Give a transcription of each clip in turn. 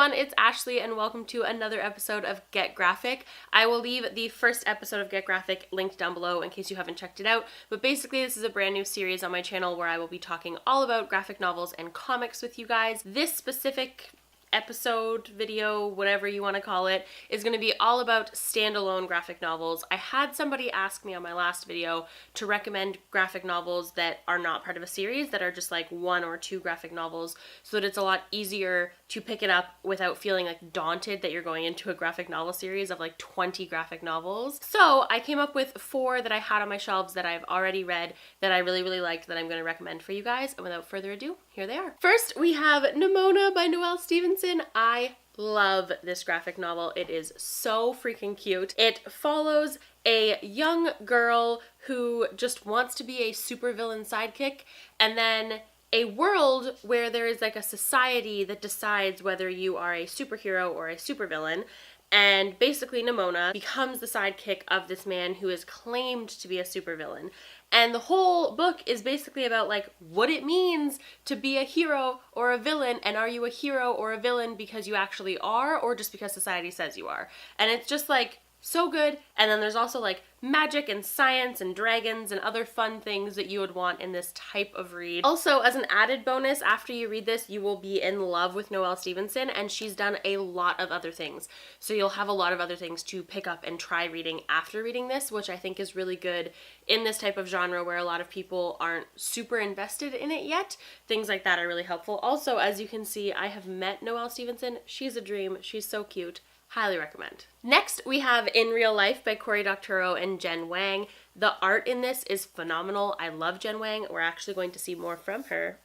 everyone, it's Ashley and welcome to another episode of Get Graphic. I will leave the first episode of Get Graphic linked down below in case you haven't checked it out, but basically this is a brand new series on my channel where I will be talking all about graphic novels and comics with you guys. This specific episode, video, whatever you want to call it, is going to be all about standalone graphic novels. I had somebody ask me on my last video to recommend graphic novels that are not part of a series, that are just like one or two graphic novels, so that it's a lot easier to pick it up without feeling like daunted that you're going into a graphic novel series of like 20 graphic novels. So I came up with 4 that I had on my shelves that I've already read that I really liked that I'm going to recommend for you guys, and without further ado, here they are. First, we have Nimona by Noelle Stevenson. I love this graphic novel. It is so freaking cute. It follows a young girl who just wants to be a supervillain sidekick, and then a world where there is like a society that decides whether you are a superhero or a supervillain. And basically Nimona becomes the sidekick of this man who is claimed to be a supervillain. And the whole book is basically about like what it means to be a hero or a villain, and are you a hero or a villain because you actually are or just because society says you are. And it's just like so good. And then there's also like magic and science and dragons and other fun things that you would want in this type of read. Also, as an added bonus, after you read this, you will be in love with Noelle Stevenson, and she's done a lot of other things. So you'll have a lot of other things to pick up and try reading after reading this, which I think is really good in this type of genre where a lot of people aren't super invested in it yet. Things like that are really helpful. Also, as you can see, I have met Noelle Stevenson. She's a dream. She's so cute. Highly recommend. Next, we have In Real Life by Cory Doctorow and Jen Wang. The art in this is phenomenal. I love Jen Wang. We're actually going to see more from her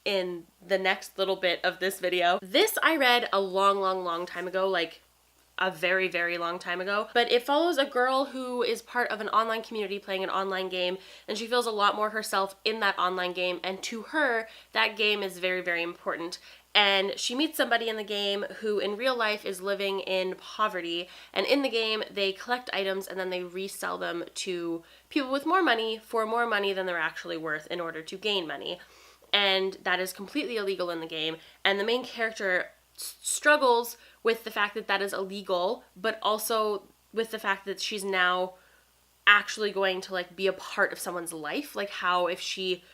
in the next little bit of this video. This I read a long time ago, like a very long time ago, but it follows a girl who is part of an online community playing an online game, and she feels a lot more herself in that online game, and to her, that game is very important. And she meets somebody in the game who in real life is living in poverty, and in the game they collect items and then they resell them to people with more money for more money than they're actually worth in order to gain money. And that is completely illegal in the game, and the main character struggles with the fact that that is illegal, but also with the fact that she's now actually going to like be a part of someone's life. Like how if she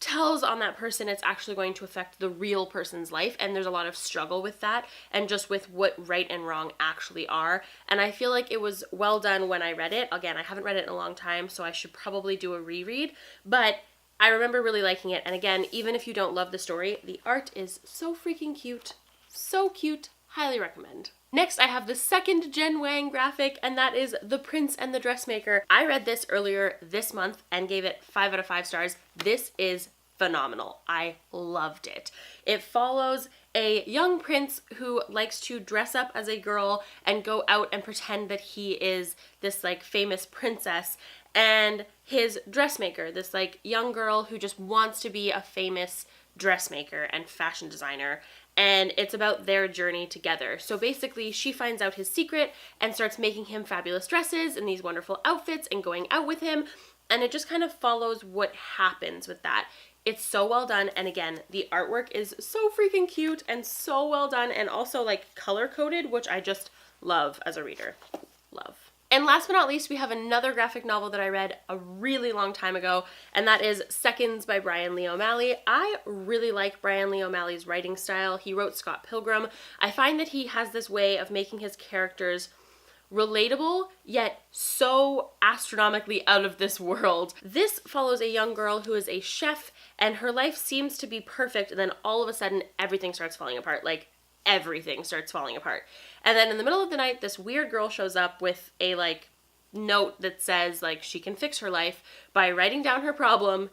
tells on that person, it's actually going to affect the real person's life, and there's a lot of struggle with that and just with what right and wrong actually are. And I feel like it was well done when I read it. Again, I haven't read it in a long time, so I should probably do a reread, but I remember really liking it. And again, even if you don't love the story, the art is so freaking cute. So cute. Highly recommend. Next, I have the second Jen Wang graphic, and that is The Prince and the Dressmaker. I read this earlier this month and gave it 5 out of 5 stars. This is phenomenal. I loved it. It follows a young prince who likes to dress up as a girl and go out and pretend that he is this like famous princess, and his dressmaker, this like young girl who just wants to be a famous dressmaker and fashion designer, and it's about their journey together. So basically she finds out his secret and starts making him fabulous dresses and these wonderful outfits and going out with him, and it just kind of follows what happens with that. It's so well done, and again, the artwork is so freaking cute and so well done, and also like color coded, which I just love as a reader. Love. And last but not least, we have another graphic novel that I read a really long time ago, and that is Seconds by Brian Lee O'Malley. I really like Brian Lee O'Malley's writing style. He wrote Scott Pilgrim. I find that he has this way of making his characters relatable, yet so astronomically out of this world. This follows a young girl who is a chef, and her life seems to be perfect, and then all of a sudden everything starts falling apart. Like, everything starts falling apart. And then in the middle of the night, this weird girl shows up with a like note that says like she can fix her life by writing down her problem,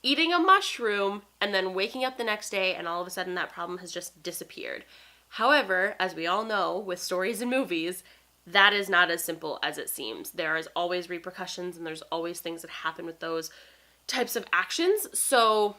eating a mushroom, and then waking up the next day, and all of a sudden that problem has just disappeared. However, as we all know with stories and movies, that is not as simple as it seems. There is always repercussions, and there's always things that happen with those types of actions. So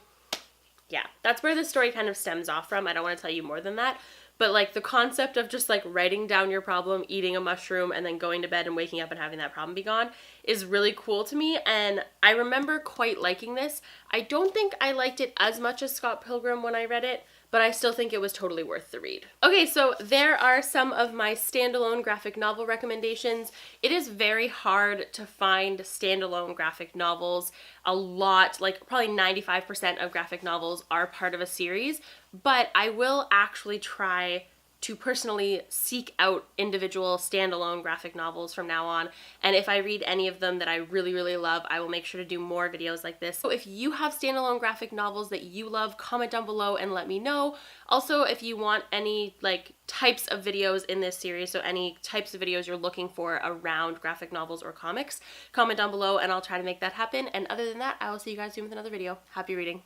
yeah, that's where this story kind of stems off from. I don't want to tell you more than that, but like the concept of just like writing down your problem, eating a mushroom, and then going to bed and waking up and having that problem be gone is really cool to me, and I remember quite liking this. I don't think I liked it as much as Scott Pilgrim when I read it, but I still think it was totally worth the read. Okay, so there are some of my standalone graphic novel recommendations. It is very hard to find standalone graphic novels. A lot, like probably 95% of graphic novels are part of a series, but I will actually try to personally seek out individual standalone graphic novels from now on. And if I read any of them that I really, really love, I will make sure to do more videos like this. So if you have standalone graphic novels that you love, comment down below and let me know. Also, if you want any like types of videos in this series, so any types of videos you're looking for around graphic novels or comics, comment down below and I'll try to make that happen. And other than that, I will see you guys soon with another video. Happy reading.